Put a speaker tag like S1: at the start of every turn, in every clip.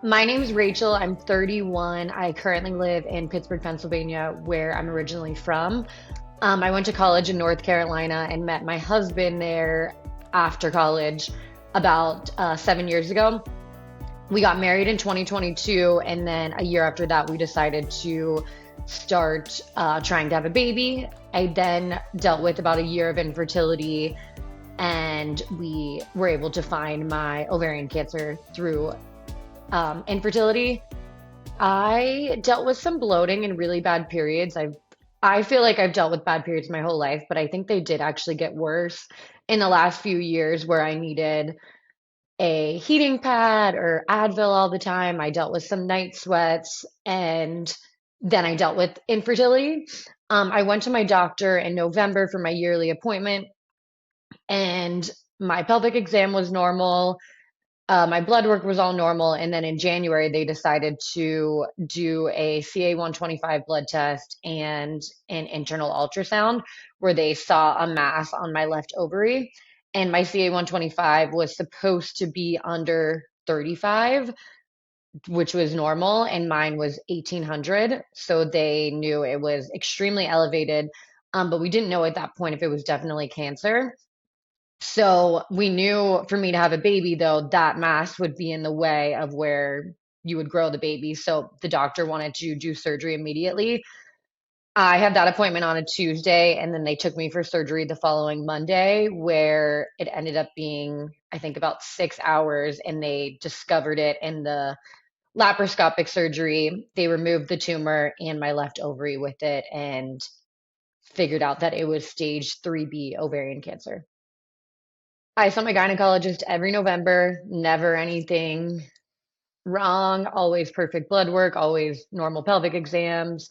S1: My name is Rachel. I'm 31. I currently live in Pittsburgh, Pennsylvania, where I'm originally from. I went to college in North Carolina and met my husband there after college about 7 years ago. We got married in 2022, and then a year after that, we decided to start trying to have a baby. I then dealt with about a year of infertility, and we were able to find my ovarian cancer through infertility. I dealt with some bloating and really bad periods. I feel like I've dealt with bad periods my whole life, but I think they did actually get worse in the last few years where I needed a heating pad or Advil all the time. I dealt with some night sweats, and then I dealt with infertility. I went to my doctor in November for my yearly appointment, and my pelvic exam was normal. My blood work was all normal, and then in January they decided to do a CA-125 blood test and an internal ultrasound where they saw a mass on my left ovary, and my CA-125 was supposed to be under 35, which was normal, and mine was 1800. So they knew it was extremely elevated, but we didn't know at that point if it was definitely cancer. So we knew for me to have a baby, though, that mass would be in the way of where you would grow the baby. So the doctor wanted to do surgery immediately. I had that appointment on a Tuesday, and then they took me for surgery the following Monday, where it ended up being, I think, about 6 hours, and they discovered it in the laparoscopic surgery. They removed the tumor and my left ovary with it and figured out that it was stage 3B ovarian cancer. I saw my gynecologist every November, never anything wrong, always perfect blood work, always normal pelvic exams.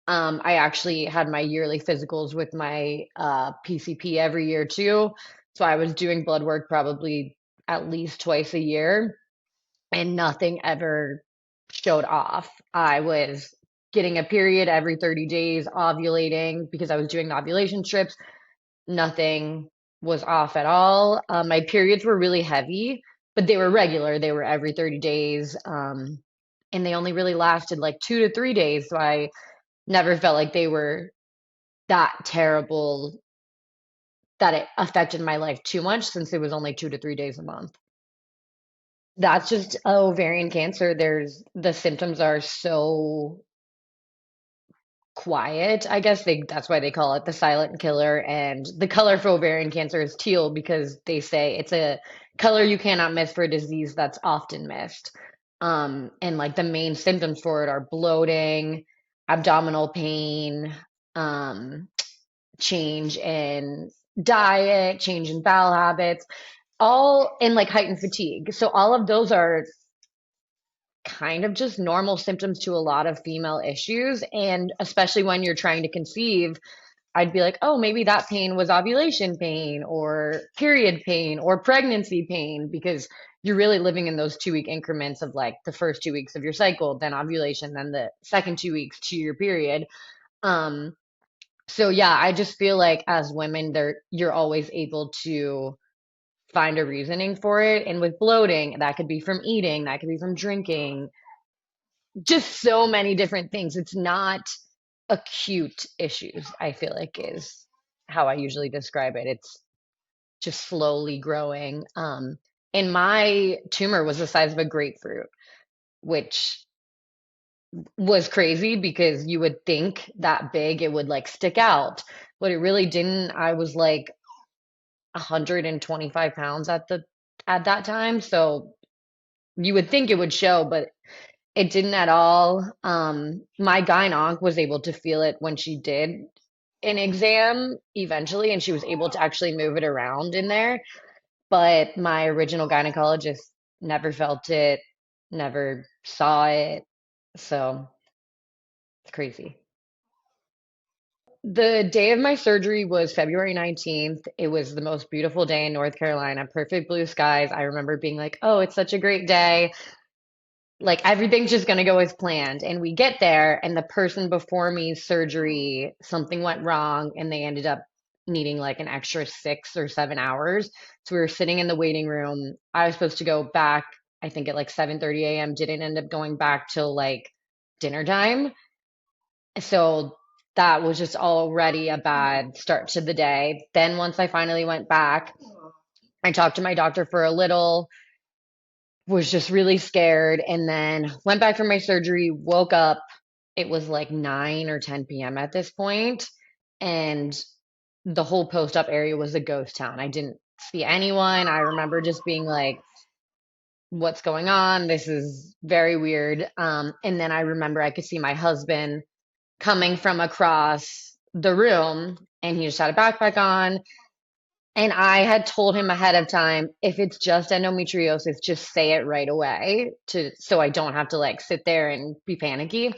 S1: I actually had my yearly physicals with my PCP every year too. So I was doing blood work probably at least twice a year, and nothing ever showed off. I was getting a period every 30 days, ovulating because I was doing the ovulation strips. Nothing was off at all. My periods were really heavy, but they were regular. They were every 30 days. And they only really lasted like 2 to 3 days. So I never felt like they were that terrible that it affected my life too much since it was only 2 to 3 days a month. That's just ovarian cancer. The symptoms are so quiet. I guess that's why they call it the silent killer. And the color for ovarian cancer is teal because they say it's a color you cannot miss for a disease that's often missed. And like the main symptoms for it are bloating, abdominal pain, um, change in diet, change in bowel habits, all in like heightened fatigue. So all of those are kind of just normal symptoms to a lot of female issues. And especially when you're trying to conceive, I'd be like, oh, maybe that pain was ovulation pain or period pain or pregnancy pain because you're really living in those 2 week increments of like the first 2 weeks of your cycle, then ovulation, then the second 2 weeks to your period. Um, so yeah, I just feel like as women, you're always able to find a reasoning for it. And with bloating, that could be from eating, that could be from drinking, just so many different things. It's not acute issues, I feel like is how I usually describe it. It's just slowly growing. And my tumor was the size of a grapefruit, which was crazy because you would think that big it would like stick out, but it really didn't. I was like 125 pounds at that time, so you would think it would show, but it didn't at all. My gyne-onc was able to feel it when she did an exam eventually, and she was able to actually move it around in there. But my original gynecologist never felt it, never saw it. So it's crazy. The day of my surgery was February 19th. It was the most beautiful day in North Carolina, perfect blue skies. I remember being like, oh, it's such a great day. Like everything's just going to go as planned. And we get there, and the person before me's surgery, something went wrong, and they ended up needing like an extra 6 or 7 hours. So we were sitting in the waiting room. I was supposed to go back. I think at like 7:30 a.m. Didn't end up going back till like dinner time. So that was just already a bad start to the day. Then once I finally went back, I talked to my doctor for a little, was just really scared, and then went back for my surgery, woke up. It was like 9 or 10 p.m. at this point, and the whole post-op area was a ghost town. I didn't see anyone. I remember just being like, what's going on? This is very weird. And then I remember I could see my husband coming from across the room, and he just had a backpack on. And I had told him ahead of time, if it's just endometriosis, just say it right away to so I don't have to like sit there and be panicky.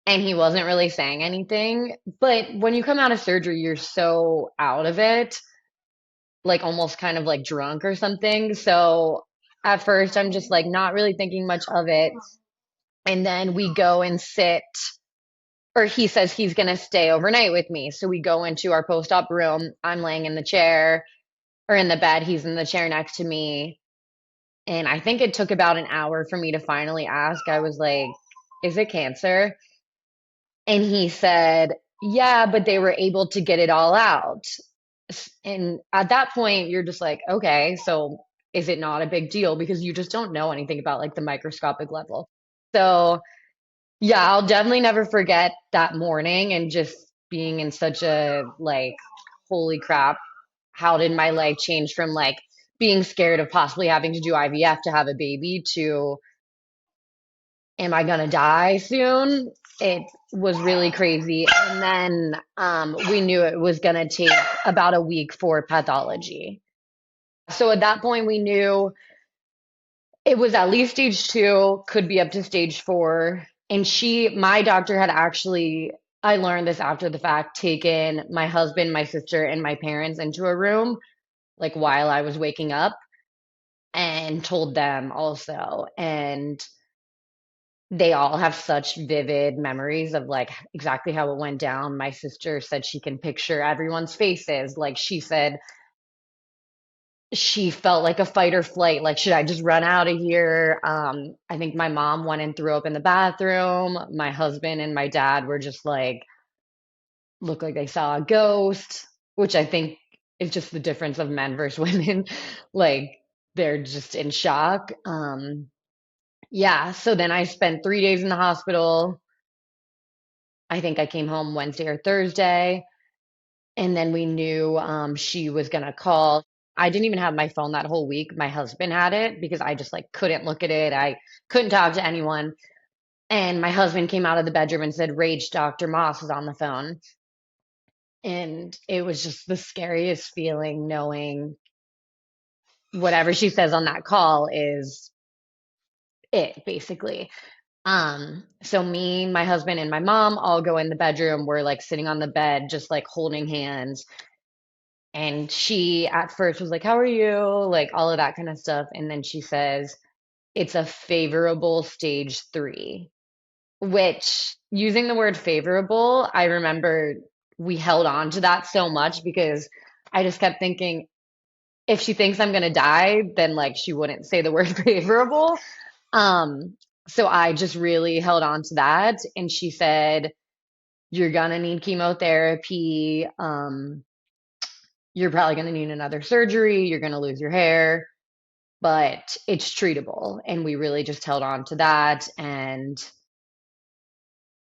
S1: And he wasn't really saying anything. But when you come out of surgery, you're so out of it, like almost kind of like drunk or something. So at first, I'm just like not really thinking much of it. And then we go and sit, or he says he's going to stay overnight with me. So we go into our post op room. I'm laying in the chair or in the bed. He's in the chair next to me. And I think it took about an hour for me to finally ask. I was like, is it cancer? And he said, yeah, but they were able to get it all out. And at that point, you're just like, okay, so is it not a big deal? Because you just don't know anything about like the microscopic level. So, yeah, I'll definitely never forget that morning and just being in such a like, holy crap, how did my life change from like being scared of possibly having to do IVF to have a baby to am I gonna die soon? It was really crazy. And then we knew it was gonna take about a week for pathology. So at that point, we knew it was at least stage two, could be up to stage four. And my doctor had actually, I learned this after the fact, taken my husband, my sister, and my parents into a room, like while I was waking up, and told them also. And they all have such vivid memories of like exactly how it went down. My sister said she can picture everyone's faces. Like she said, she felt like a fight or flight. Like, should I just run out of here? I think my mom went and threw up in the bathroom. My husband and my dad were just like, looked like they saw a ghost, which I think is just the difference of men versus women. Like, they're just in shock. Yeah, so then I spent 3 days in the hospital. I think I came home Wednesday or Thursday, and then we knew she was gonna call. I didn't even have my phone that whole week. My husband had it because I just like couldn't look at it. I couldn't talk to anyone. And my husband came out of the bedroom and said, Rach, Dr. Moss is on the phone. And it was just the scariest feeling knowing whatever she says on that call is it, basically. So me, my husband, and my mom all go in the bedroom. We're like sitting on the bed, just like holding hands. And she at first was like, how are you? Like all of that kind of stuff. And then she says, it's a favorable stage three, which using the word favorable, I remember we held on to that so much because I just kept thinking, if she thinks I'm gonna die, then like she wouldn't say the word favorable. Um, so I just really held on to that. And she said, you're gonna need chemotherapy. You're probably gonna need another surgery. You're gonna lose your hair, but it's treatable. And we really just held on to that. And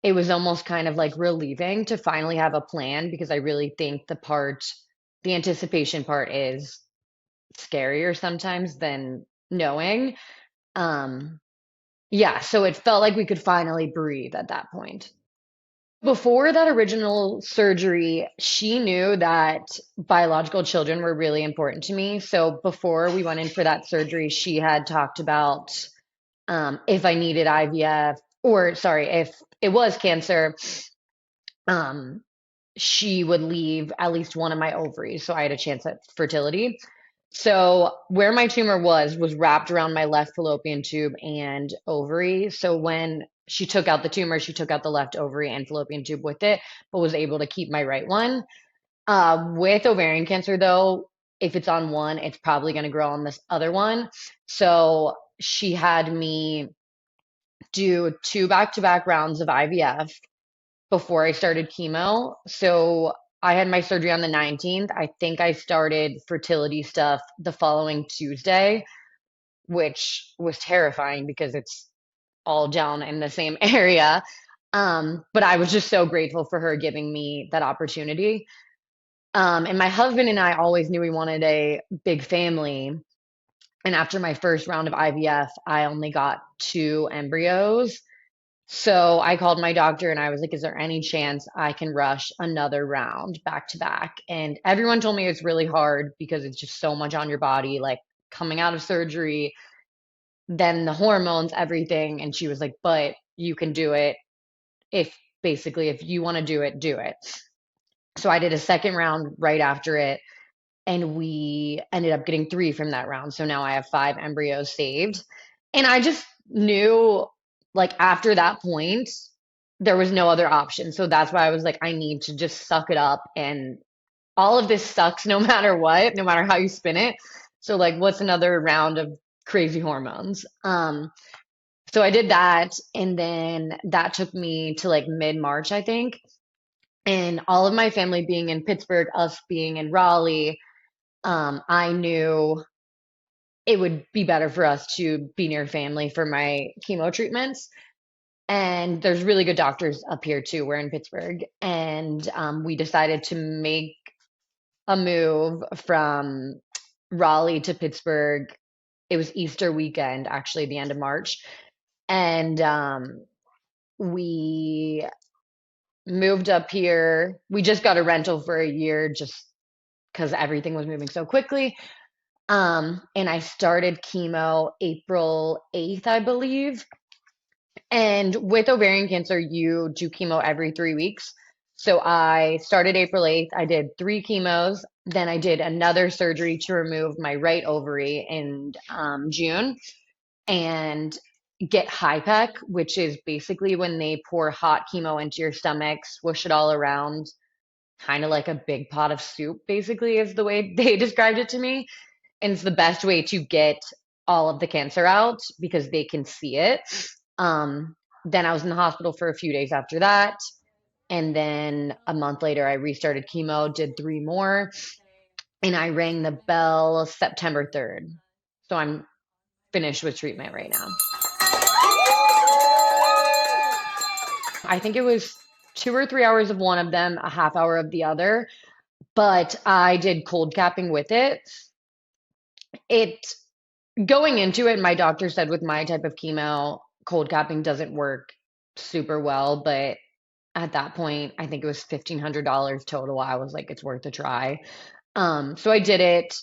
S1: it was almost kind of like relieving to finally have a plan because I really think the anticipation part is scarier sometimes than knowing. Um, yeah, so it felt like we could finally breathe at that point. Before that original surgery, she knew that biological children were really important to me. So before we went in for that surgery, she had talked about if I needed IVF, or sorry, if it was cancer, um, she would leave at least one of my ovaries. So I had a chance at fertility. So where my tumor was wrapped around my left fallopian tube and ovary. So when she took out the tumor, she took out the left ovary and fallopian tube with it, but was able to keep my right one. With ovarian cancer, though, if it's on one, it's probably going to grow on this other one. So she had me do two back-to-back rounds of IVF before I started chemo. So I had my surgery on the 19th. I think I started fertility stuff the following Tuesday, which was terrifying because it's all down in the same area. But I was just so grateful for her giving me that opportunity. And my husband and I always knew we wanted a big family. And after my first round of IVF, I only got two embryos. So I called my doctor and I was like, is there any chance I can rush another round back to back? And everyone told me it's really hard because it's just so much on your body, like coming out of surgery, then the hormones, everything. And she was like, but you can do it if basically if you want to do it, do it. So I did a second round right after it, and we ended up getting three from that round. So now I have five embryos saved. And I just knew, like, after that point, there was no other option. So that's why I was like, I need to just suck it up. And all of this sucks no matter what, no matter how you spin it. So, like, what's another round of crazy hormones? So I did that. And then that took me to like mid March, I think. And all of my family being in Pittsburgh, us being in Raleigh, I knew it would be better for us to be near family for my chemo treatments. And there's really good doctors up here too. We're in Pittsburgh. And we decided to make a move from Raleigh to Pittsburgh. It was Easter weekend, actually, the end of March. And we moved up here. We just got a rental for a year just because everything was moving so quickly. And I started chemo April 8th, I believe. And with ovarian cancer, you do chemo every 3 weeks. So I started April 8th. I did three chemos. Then I did another surgery to remove my right ovary in June and get high pec, which is basically when they pour hot chemo into your stomach, swoosh it all around, kind of like a big pot of soup, basically, is the way they described it to me. And it's the best way to get all of the cancer out because they can see it. Then I was in the hospital for a few days after that. And then a month later, I restarted chemo, did three more, and I rang the bell September 3rd. So I'm finished with treatment right now. I think it was 2 or 3 hours of one of them, a half hour of the other, but I did cold capping with it. It Going into it, my doctor said with my type of chemo, cold capping doesn't work super well, but at that point, I think it was $1,500 total. I was like, it's worth a try. So I did it.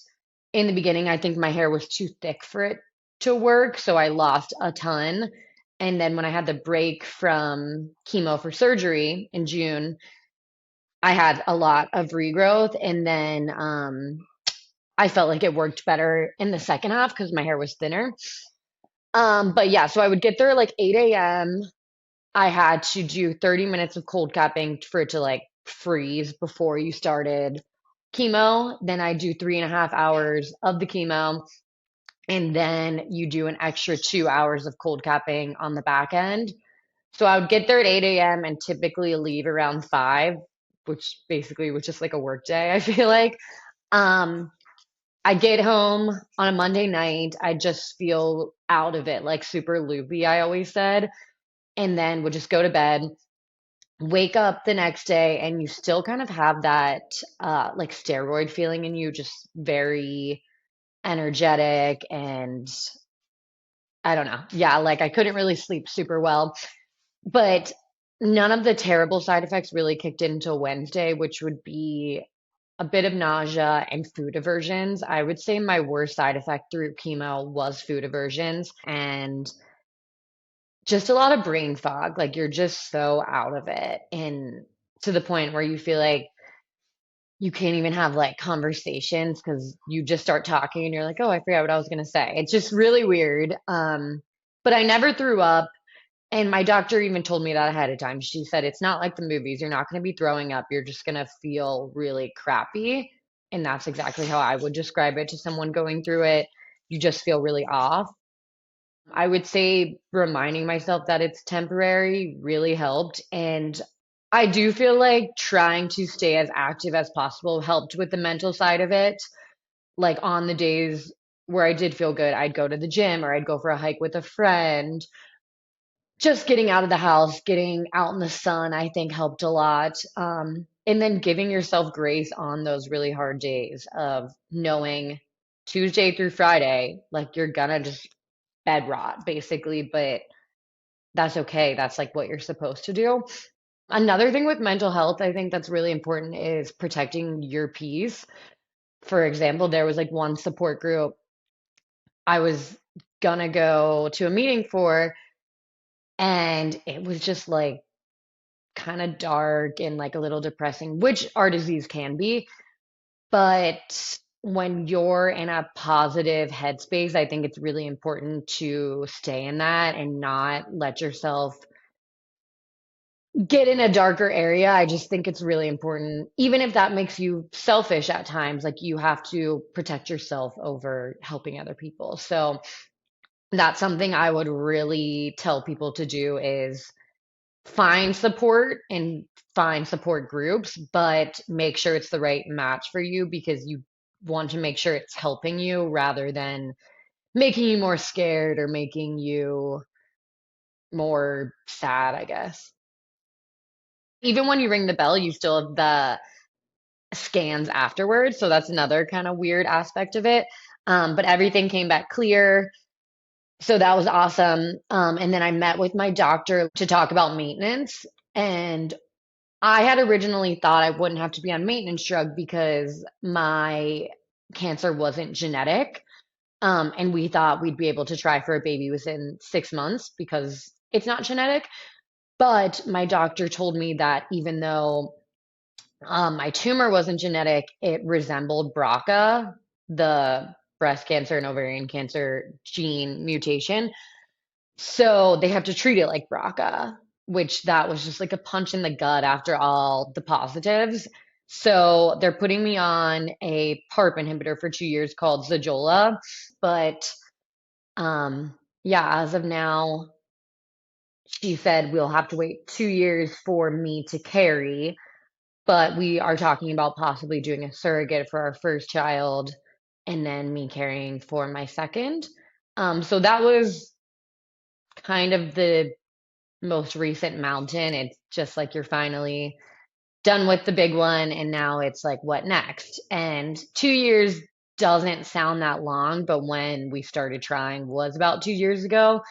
S1: In the beginning, I think my hair was too thick for it to work, so I lost a ton. And then when I had the break from chemo for surgery in June, I had a lot of regrowth, and then I felt like it worked better in the second half because my hair was thinner. But yeah, so I would get there at like 8 a.m. I had to do 30 minutes of cold capping for it to like freeze before you started chemo. Then I do 3.5 hours of the chemo. And then you do an extra 2 hours of cold capping on the back end. So I would get there at 8 a.m. and typically leave around 5, which basically was just like a work day, I feel like. Um, I get home on a Monday night. I just feel out of it, like super loopy, I always said, and then would just go to bed, wake up the next day, and you still kind of have that like steroid feeling in you, just very energetic. And I don't know. Yeah, like I couldn't really sleep super well, but none of the terrible side effects really kicked in until Wednesday, which would be a bit of nausea and food aversions. I would say my worst side effect through chemo was food aversions and just a lot of brain fog. Like you're just so out of it. And to the point where you feel like you can't even have like conversations because you just start talking and you're like, oh, I forgot what I was going to say. It's just really weird. But I never threw up. And my doctor even told me that ahead of time. She said, it's not like the movies. You're not going to be throwing up. You're just going to feel really crappy. And that's exactly how I would describe it to someone going through it. You just feel really off. I would say reminding myself that it's temporary really helped. And I do feel like trying to stay as active as possible helped with the mental side of it. Like on the days where I did feel good, I'd go to the gym or I'd go for a hike with a friend. Just getting out of the house, getting out in the sun, I think helped a lot. And then giving yourself grace on those really hard days of knowing Tuesday through Friday, like you're gonna just bed rot basically, but that's okay. That's like what you're supposed to do. Another thing with mental health, I think that's really important is protecting your peace. For example, there was like one support group I was gonna go to a meeting for, and it was just like kind of dark and like a little depressing, which our disease can be. But when you're in a positive headspace, I think it's really important to stay in that and not let yourself get in a darker area. I just think it's really important, even if that makes you selfish at times, like you have to protect yourself over helping other people. So that's something I would really tell people to do is find support and find support groups, but make sure it's the right match for you because you want to make sure it's helping you rather than making you more scared or making you more sad, I guess. Even when you ring the bell, you still have the scans afterwards. So that's another kind of weird aspect of it. But everything came back clear. So that was awesome. And then I met with my doctor to talk about maintenance. And I had originally thought I wouldn't have to be on maintenance drug because my cancer wasn't genetic. And we thought we'd be able to try for a baby within 6 months because it's not genetic. But my doctor told me that even though my tumor wasn't genetic, it resembled BRCA, the breast cancer and ovarian cancer gene mutation. So they have to treat it like BRCA, which that was just like a punch in the gut after all the positives. So they're putting me on a PARP inhibitor for 2 years called Zejula. But yeah, as of now, she said we'll have to wait 2 years for me to carry, but we are talking about possibly doing a surrogate for our first child and then me carrying for my second. So that was kind of the most recent mountain. It's just like you're finally done with the big one, and now it's like, what next? And 2 years doesn't sound that long, but when we started trying was about 2 years ago.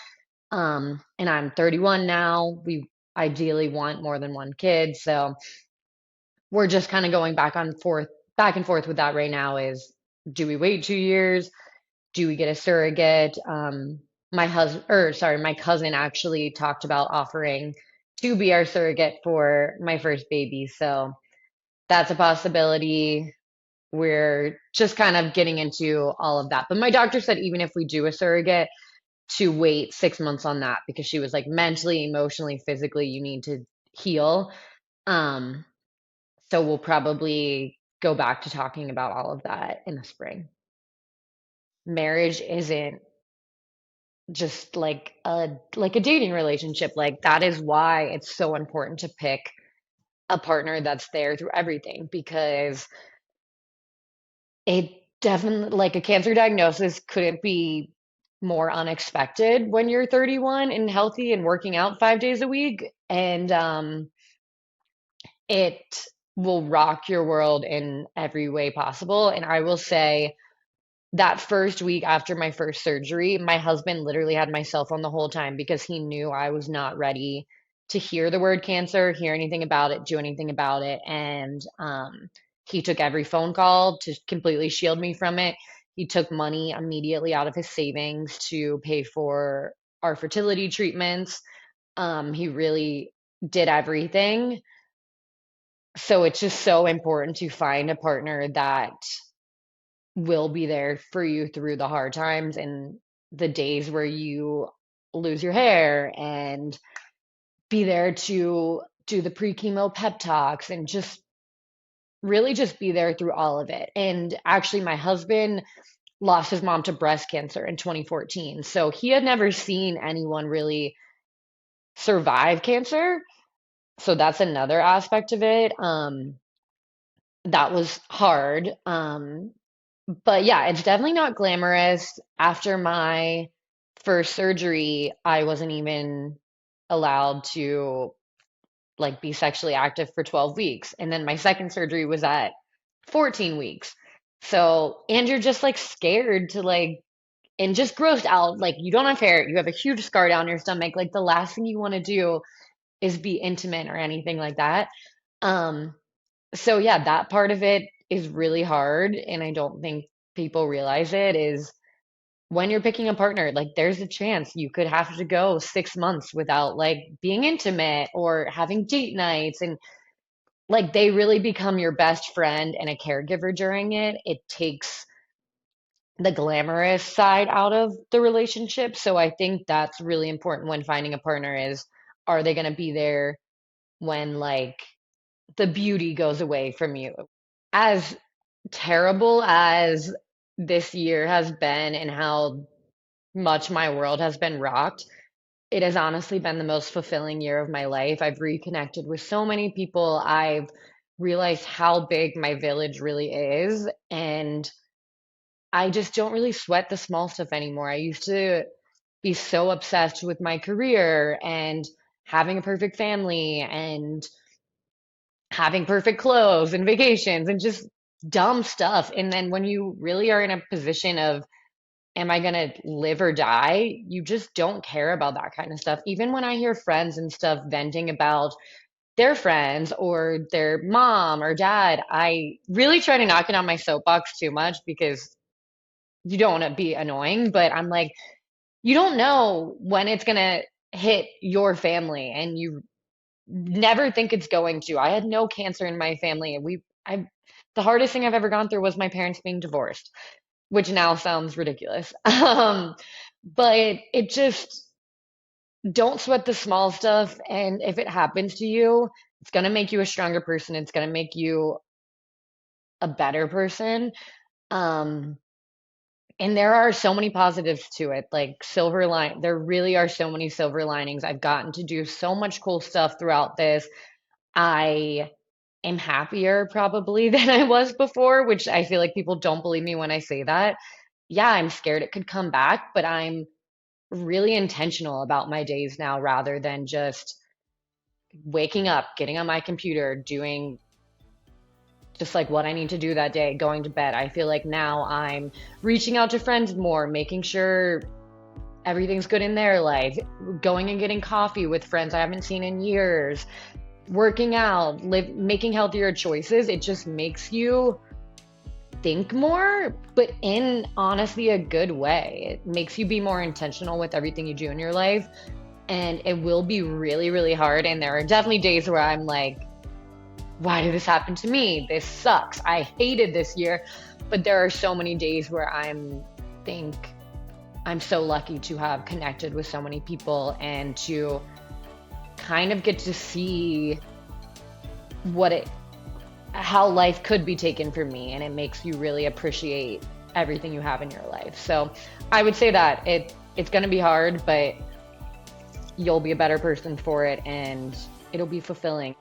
S1: And I'm 31 now. We ideally want more than one kid, so we're just kind of going back and forth with that right now is do we wait 2 years? Do we get a surrogate? My cousin actually talked about offering to be our surrogate for my first baby. So that's a possibility. We're just kind of getting into all of that. But my doctor said even if we do a surrogate, to wait 6 months on that because she was like mentally, emotionally, physically, you need to heal. Um, so we'll probably go back to talking about all of that in the spring. Marriage isn't just like a dating relationship. Like that is why it's so important to pick a partner that's there through everything because it definitely like a cancer diagnosis couldn't be more unexpected when you're 31 and healthy and working out 5 days a week. And it will rock your world in every way possible. And I will say that first week after my first surgery, my husband literally had my cell phone the whole time because he knew I was not ready to hear the word cancer, hear anything about it, do anything about it. And he took every phone call to completely shield me from it. He took money immediately out of his savings to pay for our fertility treatments. He really did everything. So it's just so important to find a partner that will be there for you through the hard times and the days where you lose your hair and be there to do the pre-chemo pep talks and just really just be there through all of it. And actually my husband lost his mom to breast cancer in 2014. So he had never seen anyone really survive cancer. So that's another aspect of it. That was hard. But yeah, it's definitely not glamorous. After my first surgery, I wasn't even allowed to like be sexually active for 12 weeks. And then my second surgery was at 14 weeks. So, and you're just like scared to like, and just grossed out. Like, you don't have hair, you have a huge scar down your stomach. Like, the last thing you want to do is be intimate or anything like that. Um, so yeah, that part of it is really hard. And I don't think people realize it is when you're picking a partner, like there's a chance you could have to go 6 months without like being intimate or having date nights. And like they really become your best friend and a caregiver during it. It takes the glamorous side out of the relationship. So I think that's really important when finding a partner is, are they going to be there when like the beauty goes away from you? As terrible as this year has been and how much my world has been rocked, it has honestly been the most fulfilling year of my life. I've reconnected with so many people. I've realized how big my village really is. And I just don't really sweat the small stuff anymore. I used to be so obsessed with my career and having a perfect family and having perfect clothes and vacations and just dumb stuff. And then when you really are in a position of, am I gonna live or die? You just don't care about that kind of stuff. Even when I hear friends and stuff venting about their friends or their mom or dad, I really try to knock it on my soapbox too much because you don't want to be annoying. But I'm like, you don't know when it's gonna hit your family, and you never think it's going to. I had no cancer in my family, and the hardest thing I've ever gone through was my parents being divorced, which now sounds ridiculous. But it just, don't sweat the small stuff. And if it happens to you, it's going to make you a stronger person. It's going to make you a better person. Um, and there are so many positives to it, like there really are so many silver linings. I've gotten to do so much cool stuff throughout this. I am happier probably than I was before, which I feel like people don't believe me when I say that. Yeah, I'm scared it could come back, but I'm really intentional about my days now rather than just waking up, getting on my computer, doing just like what I need to do that day, going to bed. I feel like now I'm reaching out to friends more, making sure everything's good in their life, going and getting coffee with friends I haven't seen in years, working out, making healthier choices. It just makes you think more, but in honestly a good way. It makes you be more intentional with everything you do in your life. And it will be really, really hard. And there are definitely days where I'm like, why did this happen to me? This sucks. I hated this year. But there are so many days where think I'm so lucky to have connected with so many people and to kind of get to see how life could be taken from me, and it makes you really appreciate everything you have in your life. So I would say that it's going to be hard, but you'll be a better person for it, and it'll be fulfilling.